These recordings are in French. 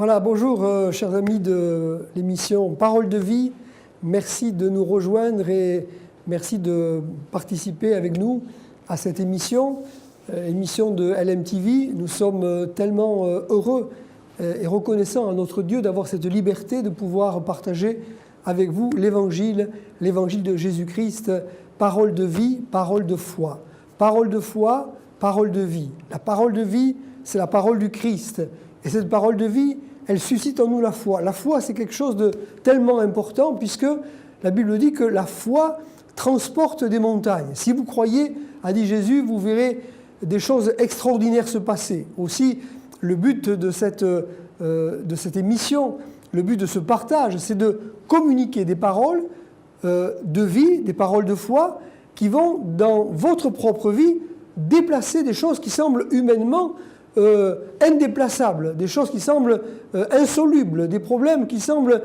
Voilà, bonjour chers amis de l'émission Parole de vie. Merci de nous rejoindre et merci de participer avec nous à cette émission de LMTV. Nous sommes tellement heureux et reconnaissants à notre Dieu d'avoir cette liberté de pouvoir partager avec vous l'évangile de Jésus-Christ, parole de vie, parole de foi. Parole de foi, parole de vie. La parole de vie, c'est la parole du Christ. Et cette parole de vie, elle suscite en nous la foi. La foi, c'est quelque chose de tellement important puisque la Bible dit que la foi transporte des montagnes. Si vous croyez, a dit Jésus, vous verrez des choses extraordinaires se passer. Aussi, le but de cette émission, le but de ce partage, c'est de communiquer des paroles de vie, des paroles de foi qui vont, dans votre propre vie, déplacer des choses qui semblent humainement indéplaçables, des choses qui semblent insolubles, des problèmes qui semblent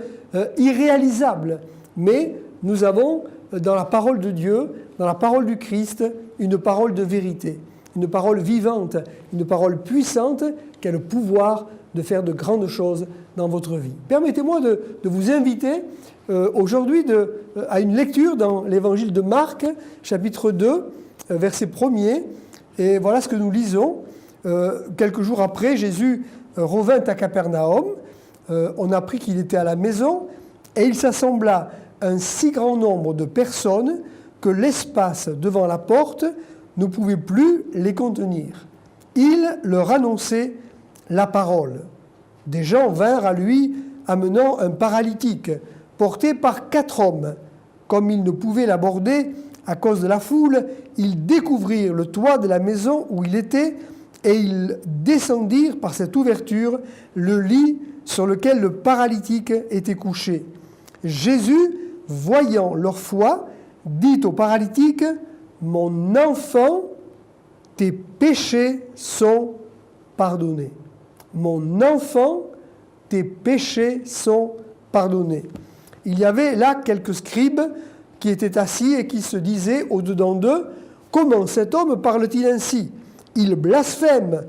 irréalisables. Mais nous avons dans la parole de Dieu, dans la parole du Christ, une parole de vérité, une parole vivante, une parole puissante qui a le pouvoir de faire de grandes choses dans votre vie. Permettez-moi de vous inviter aujourd'hui à une lecture dans l'évangile de Marc, chapitre 2, verset 1er. Et voilà ce que nous lisons. Quelques jours après, Jésus revint à Capernaum. On apprit qu'il était à la maison et il s'assembla un si grand nombre de personnes que l'espace devant la porte ne pouvait plus les contenir. Il leur annonçait la parole. Des gens vinrent à lui amenant un paralytique porté par 4 hommes. Comme ils ne pouvaient l'aborder à cause de la foule, ils découvrirent le toit de la maison où il était et ils descendirent par cette ouverture le lit sur lequel le paralytique était couché. Jésus, voyant leur foi, dit au paralytique : « Mon enfant, tes péchés sont pardonnés. » Mon enfant, tes péchés sont pardonnés. Il y avait là quelques scribes qui étaient assis et qui se disaient au-dedans d'eux : comment cet homme parle-t-il ainsi ? Il blasphème.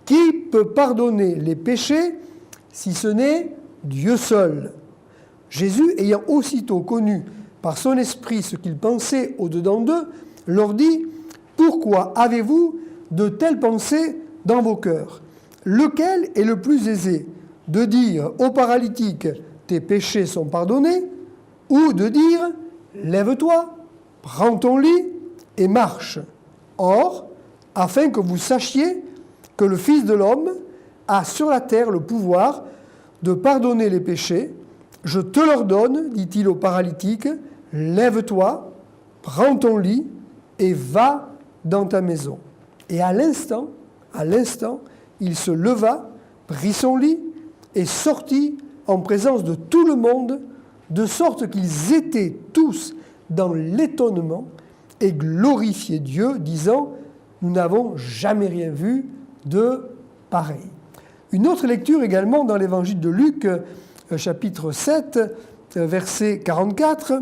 Qui peut pardonner les péchés si ce n'est Dieu seul ? Jésus, ayant aussitôt connu par son esprit ce qu'ils pensaient au-dedans d'eux, leur dit : pourquoi avez-vous de telles pensées dans vos cœurs ? Lequel est le plus aisé, de dire au paralytique : tes péchés sont pardonnés, ou de dire : lève-toi, prends ton lit et marche. Or, afin que vous sachiez que le Fils de l'homme a sur la terre le pouvoir de pardonner les péchés, je te l'ordonne, dit-il au paralytique, lève-toi, prends ton lit et va dans ta maison. Et à l'instant, il se leva, prit son lit et sortit en présence de tout le monde, de sorte qu'ils étaient tous dans l'étonnement et glorifiaient Dieu, disant : nous n'avons jamais rien vu de pareil. Une autre lecture également dans l'évangile de Luc, chapitre 7, verset 44.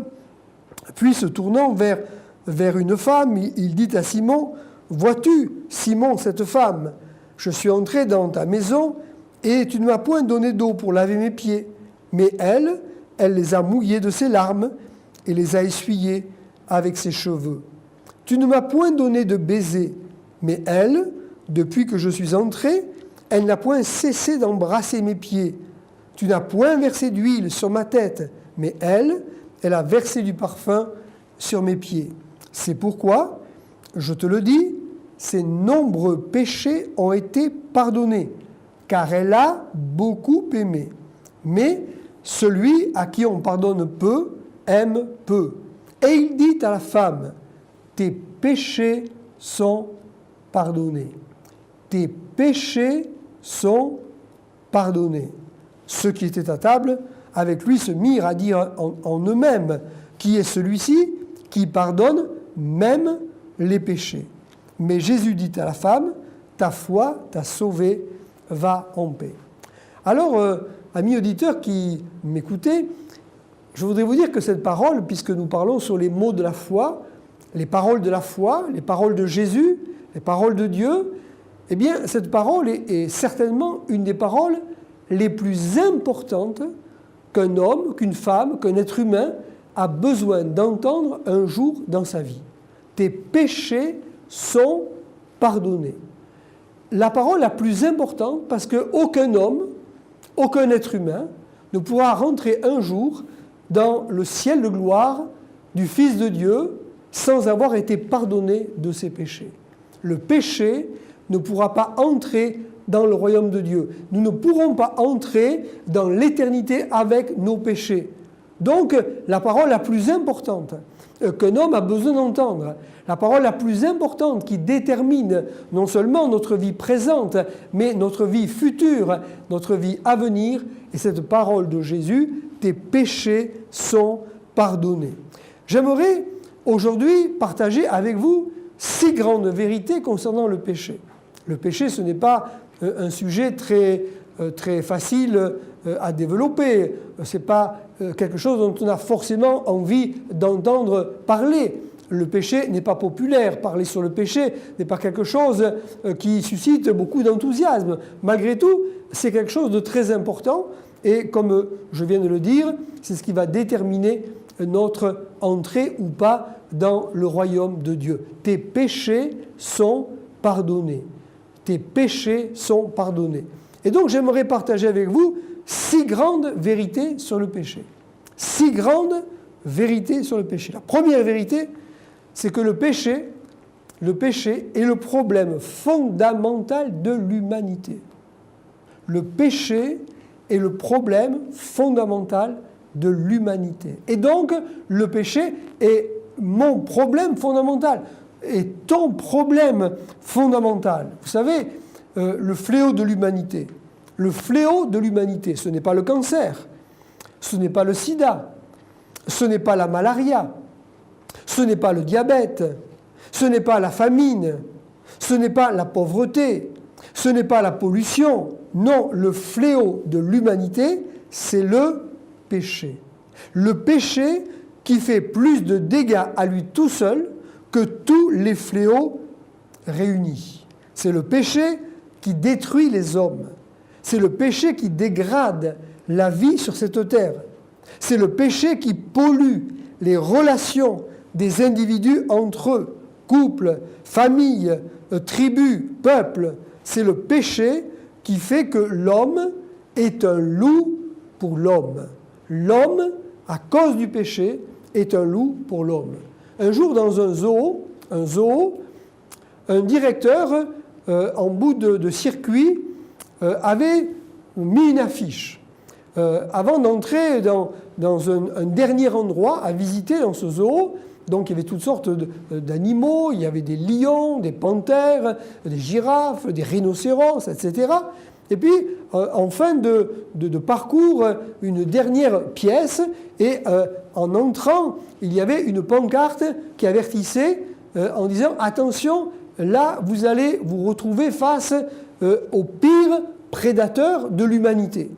Puis se tournant vers une femme, il dit à Simon : vois-tu, Simon, cette femme ? Je suis entré dans ta maison et tu ne m'as point donné d'eau pour laver mes pieds. Mais elle les a mouillés de ses larmes et les a essuyés avec ses cheveux. Tu ne m'as point donné de baiser. Mais elle, depuis que je suis entré, elle n'a point cessé d'embrasser mes pieds. Tu n'as point versé d'huile sur ma tête. Mais elle a versé du parfum sur mes pieds. C'est pourquoi, je te le dis, ses nombreux péchés ont été pardonnés, car elle a beaucoup aimé. Mais celui à qui on pardonne peu, aime peu. Et il dit à la femme : tes péchés sont pardonnés. Tes péchés sont pardonnés. Ceux qui étaient à table avec lui se mirent à dire en eux-mêmes : qui est celui-ci qui pardonne même les péchés ? Mais Jésus dit à la femme : ta foi t'a sauvée, va en paix. Alors, amis auditeurs qui m'écoutez, je voudrais vous dire que cette parole, puisque nous parlons sur les mots de la foi, les paroles de la foi, les paroles de Jésus, les paroles de Dieu, eh bien, cette parole est certainement une des paroles les plus importantes qu'un homme, qu'une femme, qu'un être humain a besoin d'entendre un jour dans sa vie. Tes péchés sont pardonnés. La parole la plus importante parce qu'aucun homme, aucun être humain ne pourra rentrer un jour dans le ciel de gloire du Fils de Dieu sans avoir été pardonné de ses péchés. Le péché ne pourra pas entrer dans le royaume de Dieu. Nous ne pourrons pas entrer dans l'éternité avec nos péchés. Donc, la parole la plus importante qu'un homme a besoin d'entendre, la parole la plus importante qui détermine non seulement notre vie présente, mais notre vie future, notre vie à venir, est cette parole de Jésus, tes péchés sont pardonnés. J'aimerais aujourd'hui partager avec vous 6 grandes vérités concernant le péché. Le péché, ce n'est pas un sujet très facile à développer. Ce n'est pas quelque chose dont on a forcément envie d'entendre parler. Le péché n'est pas populaire. Parler sur le péché n'est pas quelque chose qui suscite beaucoup d'enthousiasme. Malgré tout, c'est quelque chose de très important. Et comme je viens de le dire, c'est ce qui va déterminer notre entrée ou pas dans le royaume de Dieu. Tes péchés sont pardonnés. Tes péchés sont pardonnés. Et donc j'aimerais partager avec vous 6 grandes vérités sur le péché. 6 grandes vérités sur le péché. La première vérité, c'est que le péché est le problème fondamental de l'humanité. Le péché est le problème fondamental de l'humanité. Et donc, le péché est mon problème fondamental, est ton problème fondamental. Vous savez, le fléau de l'humanité. Le fléau de l'humanité, ce n'est pas le cancer, ce n'est pas le sida, ce n'est pas la malaria, ce n'est pas le diabète, ce n'est pas la famine, ce n'est pas la pauvreté, ce n'est pas la pollution. Non, le fléau de l'humanité, c'est le péché. Le péché qui fait plus de dégâts à lui tout seul que tous les fléaux réunis. C'est le péché qui détruit les hommes. C'est le péché qui dégrade la vie sur cette terre. C'est le péché qui pollue les relations des individus entre eux, couples, familles, tribus, peuples. C'est le péché qui fait que l'homme est un loup pour l'homme. L'homme, à cause du péché, est un loup pour l'homme. Un jour, dans un zoo, un directeur, en bout de circuit, avait mis une affiche. Avant d'entrer dans un dernier endroit à visiter dans ce zoo, donc il y avait toutes sortes d'animaux, il y avait des lions, des panthères, des girafes, des rhinocéros, etc. Et puis, en fin de parcours, une dernière pièce, et en entrant, il y avait une pancarte qui avertissait en disant « Attention, là, vous allez vous retrouver face au pire prédateur de l'humanité.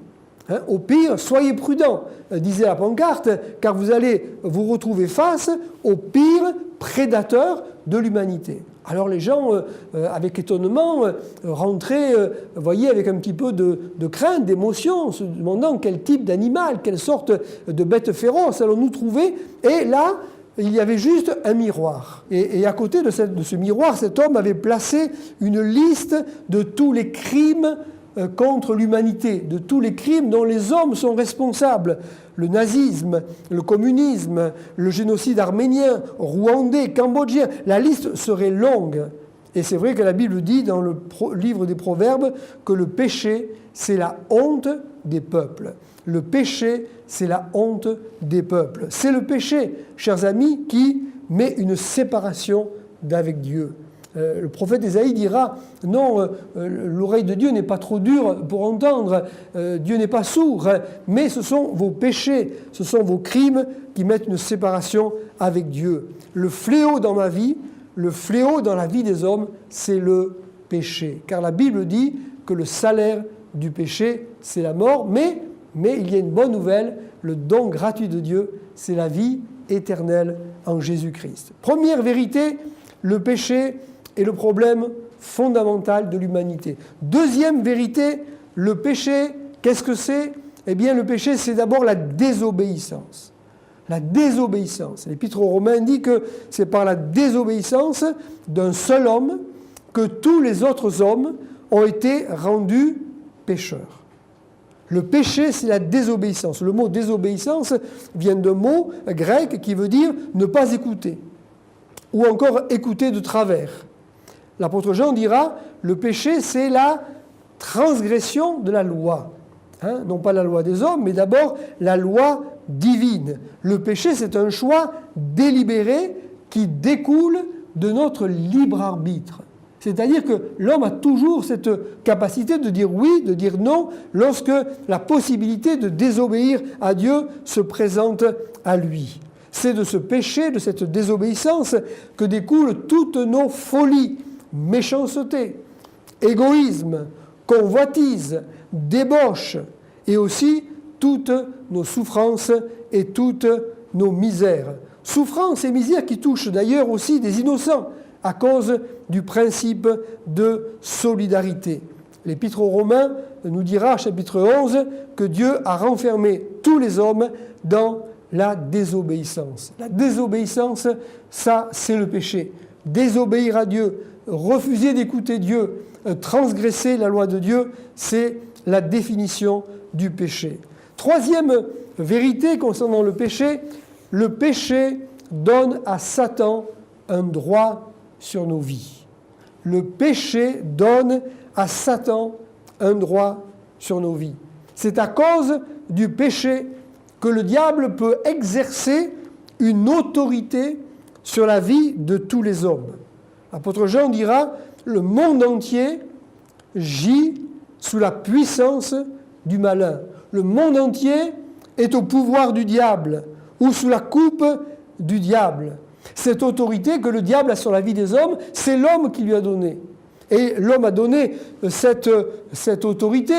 Hein, au pire, soyez prudents, disait la pancarte, car vous allez vous retrouver face au pire prédateur de l'humanité. » Alors les gens, avec étonnement, rentraient, voyez, avec un petit peu de crainte, d'émotion, se demandant quel type d'animal, quelle sorte de bête féroce allons-nous trouver. Et là, il y avait juste un miroir. Et à côté de ce miroir, cet homme avait placé une liste de tous les crimes contre l'humanité, de tous les crimes dont les hommes sont responsables. Le nazisme, le communisme, le génocide arménien, rwandais, cambodgien, la liste serait longue. Et c'est vrai que la Bible dit dans le livre des Proverbes que le péché, c'est la honte des peuples. Le péché, c'est la honte des peuples. C'est le péché, chers amis, qui met une séparation d'avec Dieu. Le prophète Ésaïe dira « Non, l'oreille de Dieu n'est pas trop dure pour entendre, Dieu n'est pas sourd, mais ce sont vos péchés, ce sont vos crimes qui mettent une séparation avec Dieu. » Le fléau dans ma vie, le fléau dans la vie des hommes, c'est le péché. Car la Bible dit que le salaire du péché, c'est la mort, mais il y a une bonne nouvelle, le don gratuit de Dieu, c'est la vie éternelle en Jésus-Christ. Première vérité, le péché est le problème fondamental de l'humanité. Deuxième vérité, le péché qu'est-ce que c'est? Eh bien, le péché, c'est d'abord la désobéissance. La désobéissance. L'Épître aux Romains dit que c'est par la désobéissance d'un seul homme que tous les autres hommes ont été rendus pécheurs. Le péché, c'est la désobéissance. Le mot désobéissance vient d'un mot grec qui veut dire ne pas écouter, ou encore écouter de travers. L'apôtre Jean dira, le péché, c'est la transgression de la loi. Non pas la loi des hommes, mais d'abord la loi divine. Le péché, c'est un choix délibéré qui découle de notre libre arbitre. C'est-à-dire que l'homme a toujours cette capacité de dire oui, de dire non, lorsque la possibilité de désobéir à Dieu se présente à lui. C'est de ce péché, de cette désobéissance, que découlent toutes nos folies, méchanceté, égoïsme, convoitise, débauche, et aussi toutes nos souffrances et toutes nos misères. Souffrances et misères qui touchent d'ailleurs aussi des innocents, à cause du principe de solidarité. L'Épître aux Romains nous dira, chapitre 11, que Dieu a renfermé tous les hommes dans la désobéissance. La désobéissance, ça, c'est le péché. Désobéir à Dieu, refuser d'écouter Dieu, transgresser la loi de Dieu, c'est la définition du péché. Troisième vérité concernant le péché donne à Satan un droit sur nos vies. Le péché donne à Satan un droit sur nos vies. C'est à cause du péché que le diable peut exercer une autorité sur la vie de tous les hommes. L'apôtre Jean dira, le monde entier gît sous la puissance du malin. Le monde entier est au pouvoir du diable ou sous la coupe du diable. Cette autorité que le diable a sur la vie des hommes, c'est l'homme qui lui a donné. Et l'homme a donné cette autorité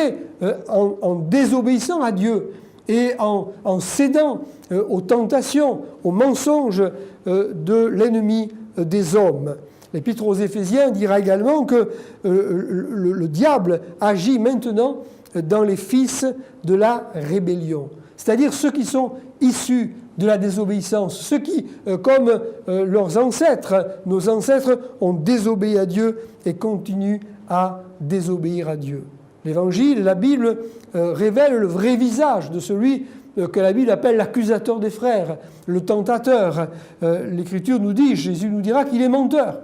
en désobéissant à Dieu et en cédant aux tentations, aux mensonges de l'ennemi des hommes. L'Épître aux Éphésiens dira également que le diable agit maintenant dans les fils de la rébellion, c'est-à-dire ceux qui sont issus de la désobéissance, ceux qui, comme leurs ancêtres, nos ancêtres, ont désobéi à Dieu et continuent à désobéir à Dieu. L'Évangile, la Bible, révèle le vrai visage de celui que la Bible appelle l'accusateur des frères, le tentateur. L'Écriture nous dit, Jésus nous dira qu'il est menteur.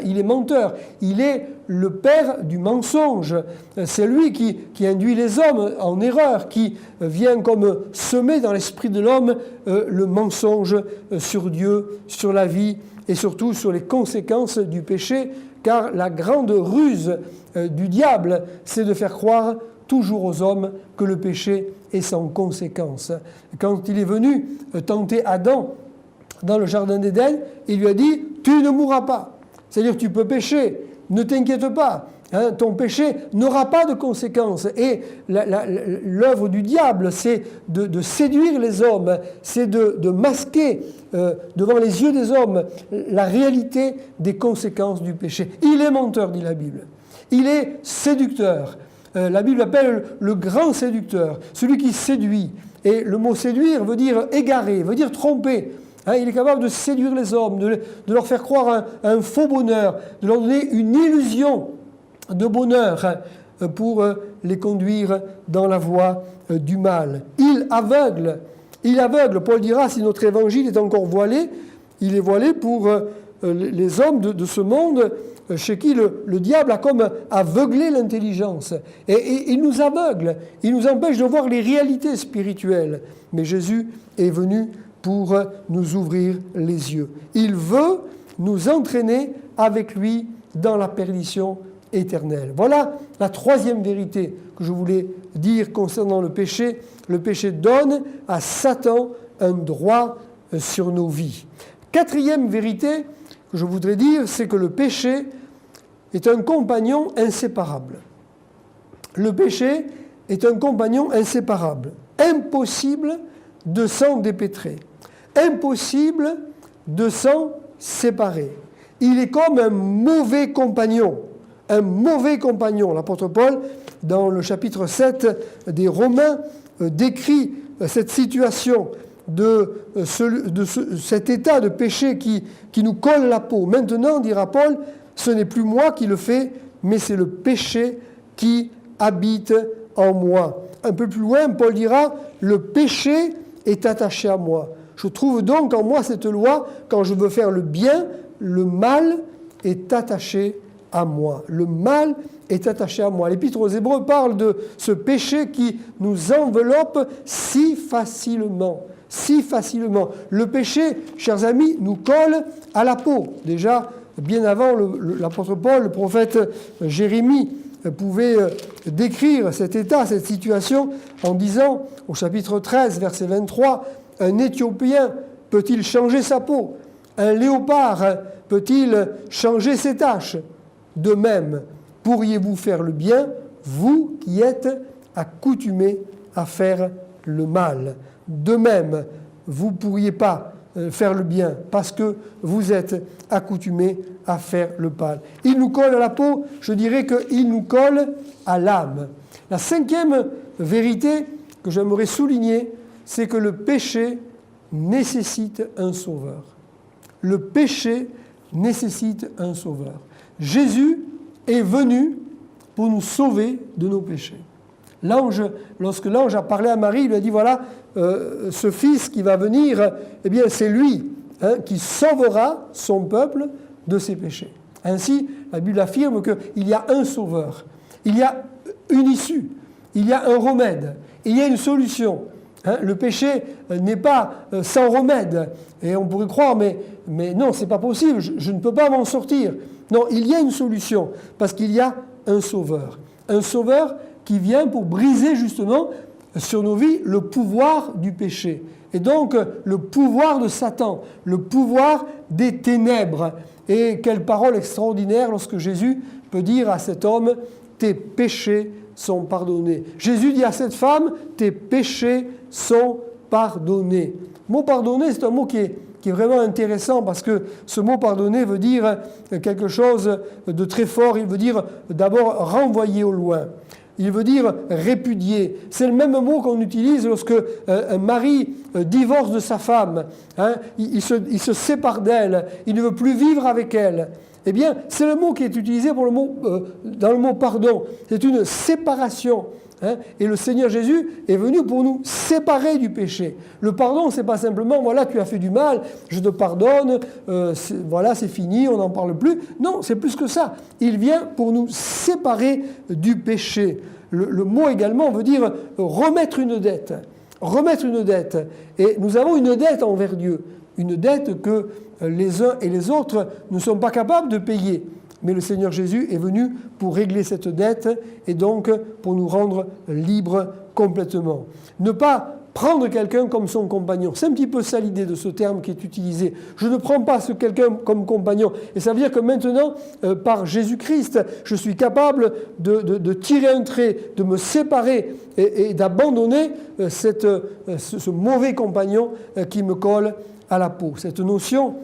Il est menteur, il est le père du mensonge. C'est lui qui induit les hommes en erreur, qui vient comme semer dans l'esprit de l'homme le mensonge sur Dieu, sur la vie et surtout sur les conséquences du péché, car la grande ruse du diable, c'est de faire croire toujours aux hommes que le péché est sans conséquence. Quand il est venu tenter Adam dans le jardin d'Éden, il lui a dit « Tu ne mourras pas ». C'est-à-dire que tu peux pécher, ne t'inquiète pas, ton péché n'aura pas de conséquences. Et l'œuvre du diable, c'est de séduire les hommes, c'est de masquer devant les yeux des hommes la réalité des conséquences du péché. Il est menteur, dit la Bible. Il est séducteur. La Bible appelle le grand séducteur, celui qui séduit. Et le mot séduire veut dire égarer, veut dire tromper. Il est capable de séduire les hommes, de leur faire croire un faux bonheur, de leur donner une illusion de bonheur pour les conduire dans la voie du mal. Il aveugle. Paul dira, si notre évangile est encore voilé, il est voilé pour les hommes de ce monde chez qui le diable a comme aveuglé l'intelligence. Et il nous aveugle, il nous empêche de voir les réalités spirituelles. Mais Jésus est venu pour nous ouvrir les yeux. Il veut nous entraîner avec lui dans la perdition éternelle. Voilà la troisième vérité que je voulais dire concernant le péché. Le péché donne à Satan un droit sur nos vies. Quatrième vérité que je voudrais dire, c'est que le péché est un compagnon inséparable. Le péché est un compagnon inséparable. Impossible de s'en dépêtrer. Impossible de s'en séparer. Il est comme un mauvais compagnon. Un mauvais compagnon. L'apôtre Paul dans le chapitre 7 des Romains, décrit cette situation cet état de péché qui nous colle à la peau. Maintenant, dira Paul, ce n'est plus moi qui le fais, mais c'est le péché qui habite en moi. Un peu plus loin, Paul dira, le péché est attaché à moi. Je trouve donc en moi cette loi, quand je veux faire le bien, le mal est attaché à moi. Le mal est attaché à moi. L'Épître aux Hébreux parle de ce péché qui nous enveloppe si facilement. Si facilement. Le péché, chers amis, nous colle à la peau. Déjà, bien avant l'apôtre Paul, le prophète Jérémie pouvait décrire cet état, cette situation, en disant, au chapitre 13, verset 23, « Un Éthiopien peut-il changer sa peau? Un léopard peut-il changer ses taches? De même, pourriez-vous faire le bien, vous qui êtes accoutumés à faire le mal? De même, vous ne pourriez pas faire le bien parce que vous êtes accoutumés à faire le mal. » Il nous colle à la peau, je dirais qu'il nous colle à l'âme. La cinquième vérité que j'aimerais souligner, c'est que le péché nécessite un sauveur. Le péché nécessite un sauveur. Jésus est venu pour nous sauver de nos péchés. Lorsque l'ange a parlé à Marie, il lui a dit, voilà, ce fils qui va venir, eh bien c'est lui qui sauvera son peuple de ses péchés. Ainsi, la Bible affirme qu'il y a un sauveur, il y a une issue, il y a un remède, il y a une solution. Le péché n'est pas sans remède. Et on pourrait croire, mais non, c'est pas possible, je ne peux pas m'en sortir. Non, il y a une solution, parce qu'il y a un sauveur. Un sauveur qui vient pour briser justement sur nos vies le pouvoir du péché. Et donc le pouvoir de Satan, le pouvoir des ténèbres. Et quelle parole extraordinaire lorsque Jésus peut dire à cet homme, tes péchés sont pardonnés. Jésus dit à cette femme, tes péchés sont pardonnés. Le mot pardonner, c'est un mot qui est vraiment intéressant parce que ce mot pardonner veut dire quelque chose de très fort. Il veut dire d'abord renvoyer au loin. Il veut dire répudier. C'est le même mot qu'on utilise lorsque un mari divorce de sa femme. Il se sépare d'elle. Il ne veut plus vivre avec elle. Eh bien, c'est le mot qui est utilisé dans le mot pardon. C'est une séparation. Et le Seigneur Jésus est venu pour nous séparer du péché. Le pardon, ce n'est pas simplement, voilà, tu as fait du mal, je te pardonne, voilà, c'est fini, on n'en parle plus. Non, c'est plus que ça. Il vient pour nous séparer du péché. Le mot également veut dire remettre une dette. Remettre une dette. Et nous avons une dette envers Dieu. Une dette que les uns et les autres ne sont pas capables de payer. Mais le Seigneur Jésus est venu pour régler cette dette et donc pour nous rendre libres complètement. Ne pas prendre quelqu'un comme son compagnon. C'est un petit peu ça l'idée de ce terme qui est utilisé. Je ne prends pas quelqu'un comme compagnon. Et ça veut dire que maintenant, par Jésus-Christ, je suis capable de tirer un trait, de me séparer et d'abandonner ce mauvais compagnon qui me colle à la peau. Cette notion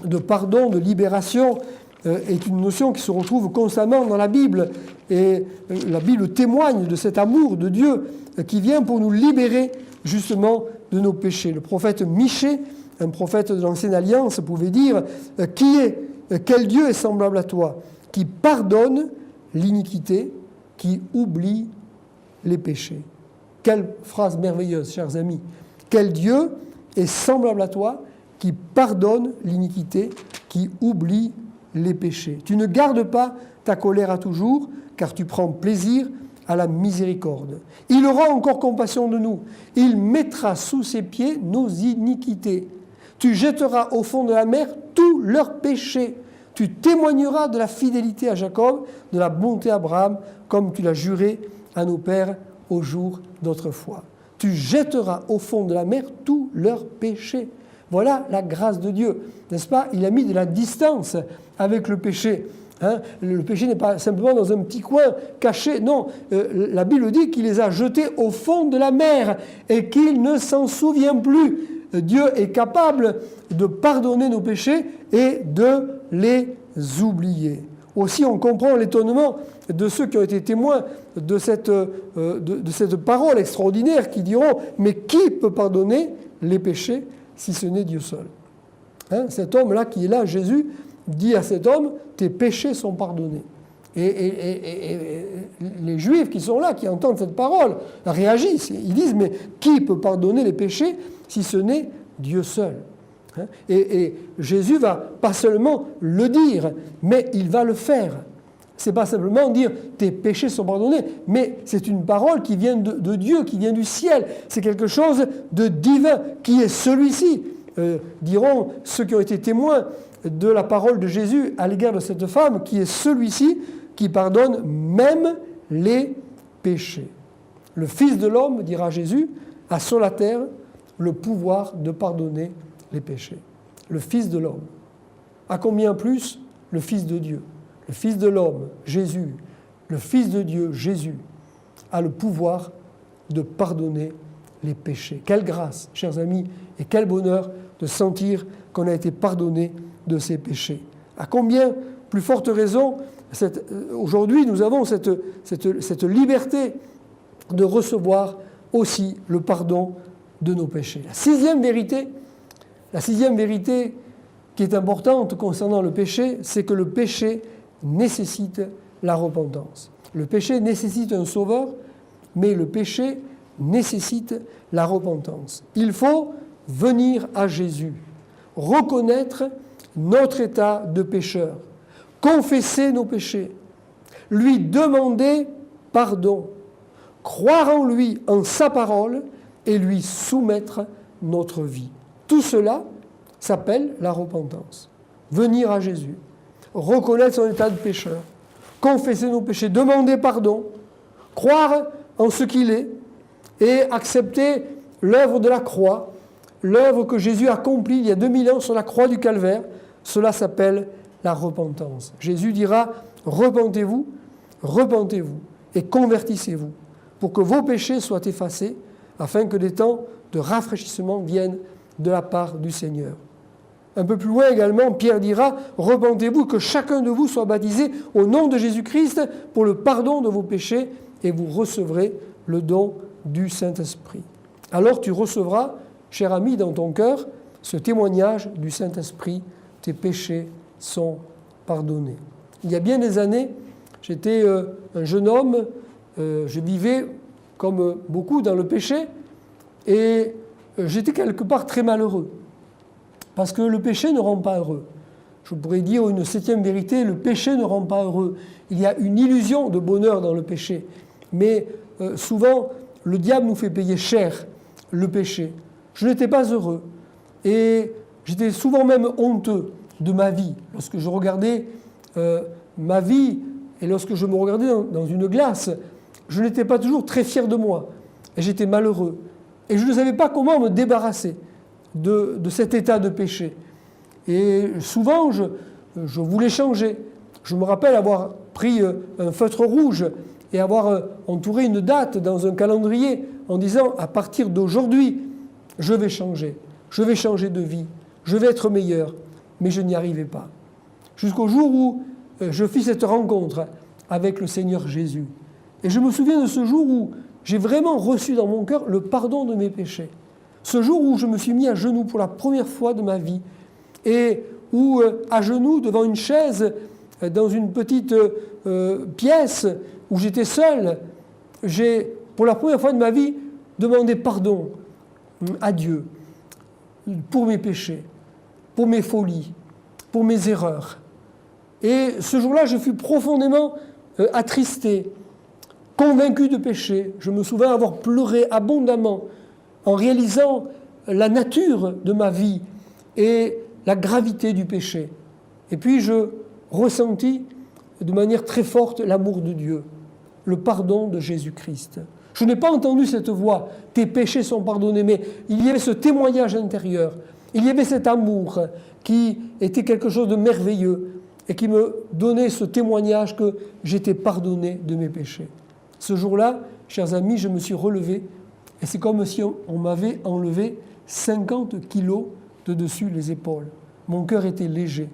de pardon, de libération, est une notion qui se retrouve constamment dans la Bible. Et la Bible témoigne de cet amour de Dieu qui vient pour nous libérer justement de nos péchés. Le prophète Michée, un prophète de l'Ancienne Alliance, pouvait dire « Quel Dieu est semblable à toi, qui pardonne l'iniquité, qui oublie les péchés ?» Quelle phrase merveilleuse, chers amis. Quel Dieu est semblable à toi, qui pardonne l'iniquité, qui oublie les péchés. Tu ne gardes pas ta colère à toujours, car tu prends plaisir à la miséricorde. Il aura encore compassion de nous. Il mettra sous ses pieds nos iniquités. Tu jetteras au fond de la mer tous leurs péchés. Tu témoigneras de la fidélité à Jacob, de la bonté à Abraham, comme tu l'as juré à nos pères au jour d'autrefois. Tu jetteras au fond de la mer tous leurs péchés. Voilà la grâce de Dieu, n'est-ce pas? Il a mis de la distance avec le péché. Le péché n'est pas simplement dans un petit coin caché. Non, la Bible dit qu'il les a jetés au fond de la mer et qu'il ne s'en souvient plus. Dieu est capable de pardonner nos péchés et de les oublier. Aussi, on comprend l'étonnement de ceux qui ont été témoins de cette parole extraordinaire qui diront « Mais qui peut pardonner les péchés si ce n'est Dieu seul ?» Cet homme-là qui est là, Jésus, dit à cet homme « Tes péchés sont pardonnés ». Et les Juifs qui sont là, qui entendent cette parole, réagissent. Ils disent « Mais qui peut pardonner les péchés si ce n'est Dieu seul ?» Et Jésus va pas seulement le dire, mais il va le faire. C'est pas simplement dire « tes péchés sont pardonnés », mais c'est une parole qui vient de Dieu, qui vient du ciel. C'est quelque chose de divin, qui est celui-ci. Diront ceux qui ont été témoins de la parole de Jésus à l'égard de cette femme, qui est celui-ci qui pardonne même les péchés. Le Fils de l'homme, dira Jésus, a sur la terre le pouvoir de pardonner les péchés. Le Fils de l'homme. À combien plus le Fils de Dieu? Le Fils de l'homme, Jésus, le Fils de Dieu, Jésus, a le pouvoir de pardonner les péchés. Quelle grâce, chers amis, et quel bonheur de sentir qu'on a été pardonné de ses péchés. À combien plus forte raison, aujourd'hui, nous avons cette liberté de recevoir aussi le pardon de nos péchés. La sixième vérité qui est importante concernant le péché, c'est que le péché nécessite la repentance. Le péché nécessite un sauveur, mais le péché nécessite la repentance. Il faut venir à Jésus, reconnaître notre état de pécheur, confesser nos péchés, lui demander pardon, croire en lui, en sa parole, et lui soumettre notre vie. Tout cela s'appelle la repentance. Venir à Jésus, reconnaître son état de pécheur, confesser nos péchés, demander pardon, croire en ce qu'il est et accepter l'œuvre de la croix, l'œuvre que Jésus a accomplie il y a 2000 ans sur la croix du Calvaire. Cela s'appelle la repentance. Jésus dira « Repentez-vous, repentez-vous et convertissez-vous pour que vos péchés soient effacés afin que des temps de rafraîchissement viennent de la part du Seigneur. » Un peu plus loin également, Pierre dira « Repentez-vous, que chacun de vous soit baptisé au nom de Jésus-Christ pour le pardon de vos péchés et vous recevrez le don du Saint-Esprit. » Alors tu recevras, cher ami, dans ton cœur, ce témoignage du Saint-Esprit, tes péchés sont pardonnés. Il y a bien des années, j'étais un jeune homme, je vivais comme beaucoup dans le péché et j'étais quelque part très malheureux. Parce que le péché ne rend pas heureux. Je pourrais dire une septième vérité, le péché ne rend pas heureux. Il y a une illusion de bonheur dans le péché. Mais souvent, le diable nous fait payer cher le péché. Je n'étais pas heureux. Et j'étais souvent même honteux de ma vie. Lorsque je regardais ma vie et lorsque je me regardais dans une glace, je n'étais pas toujours très fier de moi. Et j'étais malheureux. Et je ne savais pas comment me débarrasser de cet état de péché. Et souvent, je voulais changer. Je me rappelle avoir pris un feutre rouge et avoir entouré une date dans un calendrier en disant « à partir d'aujourd'hui, je vais changer de vie, je vais être meilleur ». Mais je n'y arrivais pas. Jusqu'au jour où je fis cette rencontre avec le Seigneur Jésus. Et je me souviens de ce jour où j'ai vraiment reçu dans mon cœur le pardon de mes péchés. Ce jour où je me suis mis à genoux pour la première fois de ma vie et où, à genoux, devant une chaise, dans une petite pièce où j'étais seul, j'ai, pour la première fois de ma vie, demandé pardon à Dieu pour mes péchés, pour mes folies, pour mes erreurs. Et ce jour-là, je fus profondément attristé, convaincu de péché. Je me souviens avoir pleuré abondamment en réalisant la nature de ma vie et la gravité du péché. Et puis je ressentis de manière très forte l'amour de Dieu, le pardon de Jésus-Christ. Je n'ai pas entendu cette voix, « tes péchés sont pardonnés », mais il y avait ce témoignage intérieur, il y avait cet amour qui était quelque chose de merveilleux et qui me donnait ce témoignage que j'étais pardonné de mes péchés. Ce jour-là, chers amis, je me suis relevé et c'est comme si on m'avait enlevé 50 kilos de dessus les épaules. Mon cœur était léger.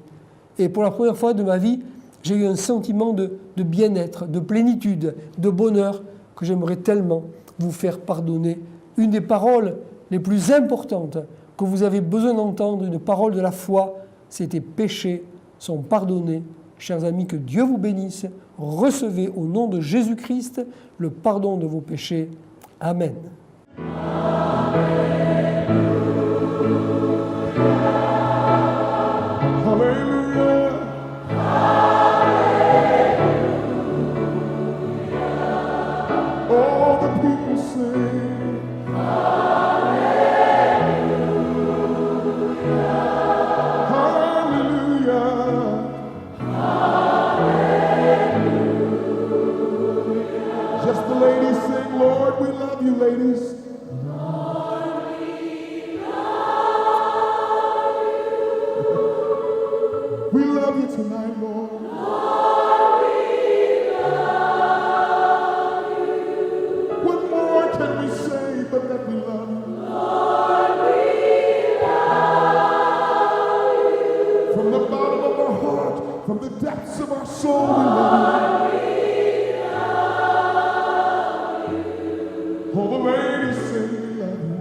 Et pour la première fois de ma vie, j'ai eu un sentiment de bien-être, de plénitude, de bonheur que j'aimerais tellement vous faire pardonner. Une des paroles les plus importantes que vous avez besoin d'entendre, une parole de la foi, c'est tes péchés sont pardonnés. Chers amis, que Dieu vous bénisse. Recevez au nom de Jésus-Christ le pardon de vos péchés. Amen. Ladies, we love you tonight, Lord. What more can we say but that we love you? From the bottom of our heart, from the depths of our soul, we love you. All the ladies say we love you.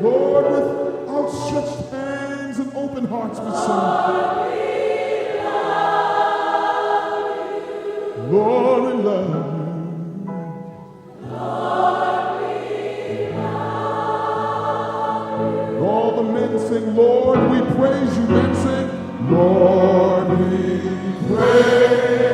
Lord, with outstretched hands and open hearts we sing. Lord, we love you. All the men sing, Lord, we praise you. Men sing, Lord, we praise